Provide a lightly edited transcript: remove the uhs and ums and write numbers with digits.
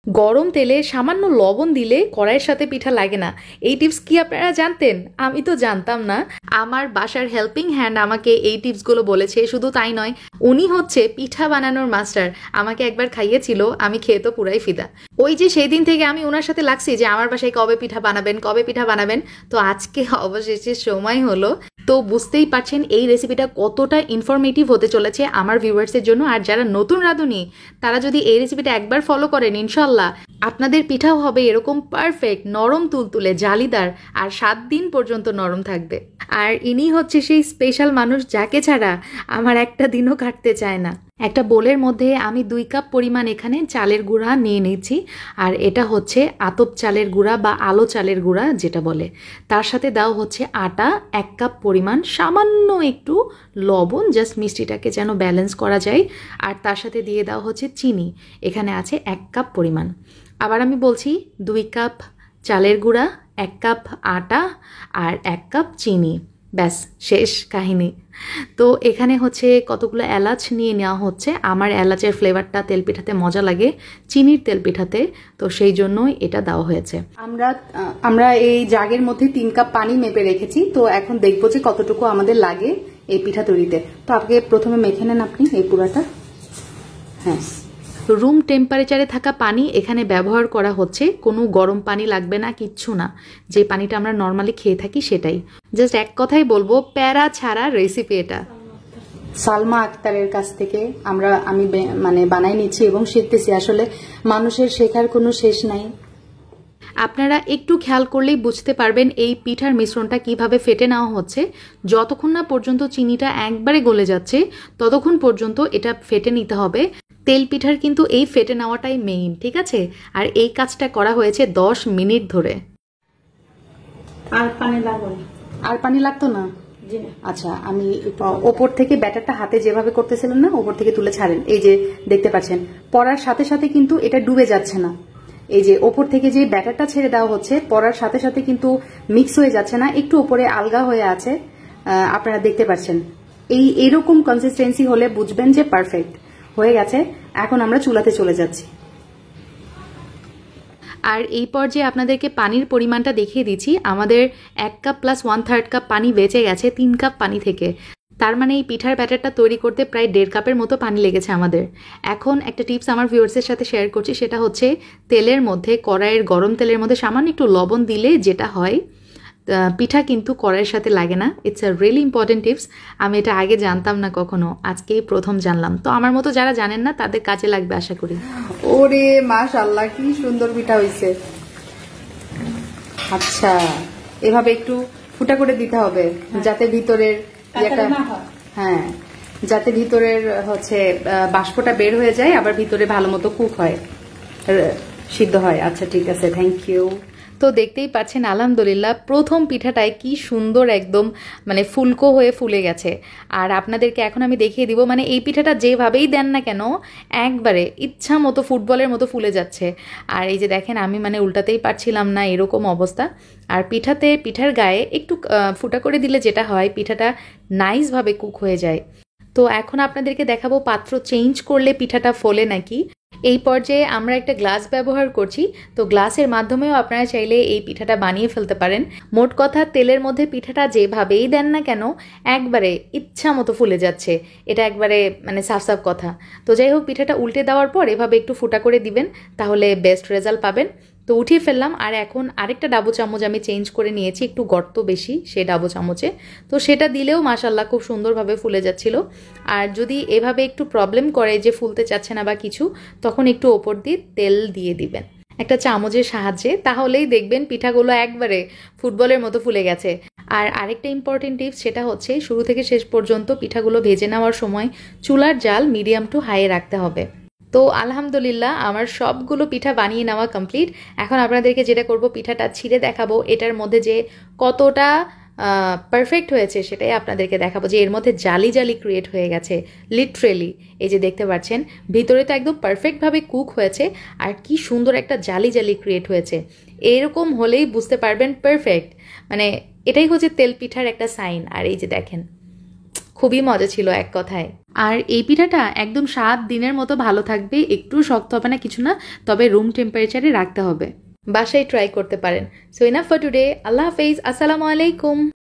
গরম তেলে সামান্য লবণ দিলে কড়াইয়ের সাথে পিঠা লাগে না। এই টিপস কি আপনারা জানতেন? আমি তো জানতাম না। আমার বাসার হেল্পিং হ্যান্ড আমাকে এই টিপসগুলো বলেছে। শুধু তাই নয়, উনি হচ্ছে পিঠা বানানোর মাস্টার। আমাকে একবার খাইয়েছিল, আমি খেয়ে তো পুরাই ফিদা। ওই যে সেই দিন থেকে আমি ওনার সাথে লাগছি যে আমার বাসায় কবে পিঠা বানাবেন, কবে পিঠা বানাবেন। তো আজকে অবশেষে সময় হলো। তো বুঝতেই পারছেন এই রেসিপিটা কতটা ইনফরমেটিভ হতে চলেছে আমার ভিউয়ার্সের জন্য। আর যারা নতুন রাঁধুনি তারা যদি এই রেসিপিটা একবার ফলো করেন, ইনশাল্লাহ আপনাদের পিঠাও হবে এরকম পারফেক্ট, নরম তুলতুলে, জালিদার, আর 7 দিন পর্যন্ত নরম থাকবে। আর ইনি হচ্ছে সেই স্পেশাল মানুষ যাকে ছাড়া আমার একটা দিনও কাটতে চায় না। একটা বোলের মধ্যে আমি 2 কাপ পরিমাণ এখানে চালের গুঁড়া নিয়ে নিয়েছি। আর এটা হচ্ছে আতপ চালের গুঁড়া বা আলো চালের গুঁড়া যেটা বলে। তার সাথে দাও হচ্ছে আটা 1 কাপ পরিমাণ, সামান্য একটু লবণ, জাস্ট মিষ্টিটাকে যেন ব্যালেন্স করা যায়। আর তার সাথে দিয়ে দাও হচ্ছে চিনি, এখানে আছে 1 কাপ পরিমাণ। আবার আমি বলছি 2 কাপ চালের গুঁড়া, 1 কাপ আটা আর 1 কাপ চিনি। ব্যাস, শেষ কাহিনী। তো এখানে হচ্ছে কতগুলো এলাচ নিয়ে নেওয়া হচ্ছে। আমার এলাচের ফ্লেভারটা তেলপিঠাতে মজা লাগে, চিনির তেলপিঠাতে, তো সেই জন্যই এটা দেওয়া হয়েছে। আমরা এই জাগের মধ্যে 3 কাপ পানি মেপে রেখেছি। তো এখন দেখবো যে কতটুকু আমাদের লাগে এই পিঠা তৈরিতে। তো আগে প্রথমে মেখে নেন আপনি এই পুরাটা। হ্যাঁ, তো রুম টেম্পারেচারে থাকা পানি এখানে ব্যবহার করা হচ্ছে, কোনো গরম পানি লাগবে না, কিচ্ছু না। যে পানিটা আমরা নর্মালি খেয়ে থাকি সেটাই। জাস্ট এক কথাই বলবো, প্যারা ছাড়া রেসিপি এটা। সালমা আক্তারের কাছ থেকে আমি মানে বানাই নিচ্ছি এবং শিখতেছি। আসলে মানুষের শেখার কোনো শেষ নাই। আপনারা একটু খেয়াল করলেই বুঝতে পারবেন এই পিঠার মিশ্রণটা কিভাবে ফেটে নেওয়া হচ্ছে। যতক্ষণ না পর্যন্ত চিনিটা একবারে গলে যাচ্ছে ততক্ষণ পর্যন্ত এটা ফেটে নিতে হবে। তেল পিঠার কিন্তু এই ফেটে নেওয়াটাই মেইন, ঠিক আছে? আর এই কাজটা করা হয়েছে 10 মিনিট ধরে। আর পানি লাগতো না? আচ্ছা, আমি ওপর থেকে ব্যাটারটা হাতে যেভাবে করতেছিলেন না, ওপর থেকে তুলে ছাড়েন। এই যে দেখতে পাচ্ছেন, পড়ার সাথে সাথে কিন্তু এটা ডুবে যাচ্ছে না। এই যে ওপর থেকে যে ব্যাটারটা ছেড়ে দেওয়া হচ্ছে, পড়ার সাথে সাথে কিন্তু মিক্স হয়ে যাচ্ছে না, একটু উপরে আলগা হয়ে আছে। আপনারা দেখতে পাচ্ছেন, এইরকম কনসিস্টেন্সি হলে বুঝবেন যে পারফেক্ট হয়ে গেছে। এখন আমরা চুলাতে চলে যাচ্ছি। আর এই পর্যায়ে আপনাদেরকে পানির পরিমাণটা দেখিয়ে দিচ্ছি। আমাদের 1 কাপ প্লাস 1/3 কাপ পানি বেঁচে গেছে 3 কাপ পানি থেকে। তার মানে এই পিঠার ব্যাটারটা তৈরি করতে প্রায় 1.5 কাপের মতো পানি লেগেছে আমাদের। এখন একটা টিপস আমার ভিউয়ার্সের সাথে শেয়ার করছি, সেটা হচ্ছে তেলের মধ্যে, কড়াইয়ের গরম তেলের মধ্যে সামান্য একটু লবণ দিলে যেটা হয়, পিঠা কিন্তু কড়াইয়ের সাথে লাগে না। It's a really important tips. আমি এটা আগে জানতাম না কখনো, আজকেই প্রথম জানলাম। তো আমার মতো যারা জানেন না তাদের কাজে লাগবে আশা করি। ওরে মাশাআল্লাহ, কি সুন্দর পিঠা হয়েছে। আচ্ছা, এভাবে একটু ফুটা করে দিতে হবে যাতে ভিতরের হ্যাঁ, যাতে ভিতরের হচ্ছে বাষ্পটা বের হয়ে যায়, আবার ভিতরে ভালো মতো কুক হয়, সিদ্ধ হয়। আচ্ছা ঠিক আছে, থ্যাংক ইউ। তো দেখতেই পাচ্ছেন আলহামদুলিল্লাহ প্রথম পিঠাটায় কি সুন্দর একদম মানে ফুলকো হয়ে ফুলে গেছে। আর আপনাদেরকে এখন আমি দেখিয়ে দিব, মানে এই পিঠাটা যেভাবেই দেন না কেন একবারে ইচ্ছা মতো ফুটবলের মতো ফুলে যাচ্ছে। আর এই যে দেখেন, আমি মানে উল্টাতেই পারছিলাম না, এরকম অবস্থা। আর পিঠার গায়ে একটু ফুটা করে দিলে যেটা হয়, পিঠাটা নাইসভাবে কুক হয়ে যায়। তো এখন আপনাদেরকে দেখাবো পাত্র চেঞ্জ করলে পিঠাটা ফোলে নাকি। এই পর্যায়ে আমরা একটা গ্লাস ব্যবহার করছি। তো গ্লাসের মাধ্যমেও আপনারা চাইলে এই পিঠাটা বানিয়ে ফেলতে পারেন। মোট কথা, তেলের মধ্যে পিঠাটা যেভাবেই দেন না কেন একবারে ইচ্ছা মতো ফুলে যাচ্ছে, এটা একবারে মানে সাফ সাফ কথা। তো যাই হোক, পিঠাটা উল্টে দেওয়ার পর এভাবে একটু ফুটা করে দিবেন, তাহলে বেস্ট রেজাল্ট পাবেন। তো উঠিয়ে ফেললাম। আর এখন আরেকটা ডাবু চামচ আমি চেঞ্জ করে নিয়েছি, একটু গর্ত বেশি সেই ডাবু চামচে। তো সেটা দিলেও মাশাল্লাহ খুব সুন্দরভাবে ফুলে যাচ্ছিল। আর যদি এভাবে একটু প্রবলেম করে যে ফুলতে চাচ্ছে না বা কিছু, তখন একটু ওপর দিয়ে তেল দিয়ে দিবেন একটা চামচের সাহায্যে, তাহলেই দেখবেন পিঠাগুলো একবারে ফুটবলের মতো ফুলে গেছে। আর আরেকটা ইম্পর্টেন্ট টিপস, সেটা হচ্ছে শুরু থেকে শেষ পর্যন্ত পিঠাগুলো ভেজে নেওয়ার সময় চুলার জাল মিডিয়াম টু হাইয়ে রাখতে হবে। তো আলহামদুলিল্লাহ আমার সবগুলো পিঠা বানিয়ে নেওয়া কমপ্লিট। এখন আপনাদেরকে যেটা করব, পিঠাটা ছিঁড়ে দেখাবো, এটার মধ্যে যে কতটা পারফেক্ট হয়েছে সেটাই আপনাদেরকে দেখাবো, যে এর মধ্যে জালি জালি ক্রিয়েট হয়ে গেছে লিটারেলি। এই যে দেখতে পাচ্ছেন, ভিতরে তো একদম পারফেক্টভাবে কুক হয়েছে, আর কি সুন্দর একটা জালি জালি ক্রিয়েট হয়েছে। এরকম হলেই বুঝতে পারবেন পারফেক্ট, মানে এটাই হচ্ছে তেল পিঠার একটা সাইন। আর এই যে দেখেন, খুবই মজা ছিল এক কথায়। আর এই পিঠাটা একদম 7 দিনের মতো ভালো থাকবে, একটু শক্ত হবে না কিছু না, তবে রুম টেম্পারেচারে রাখতে হবে। বাসায় ট্রাই করতে পারেন। So enough for today. আল্লাহ হাফেজ, আসসালামু আলাইকুম।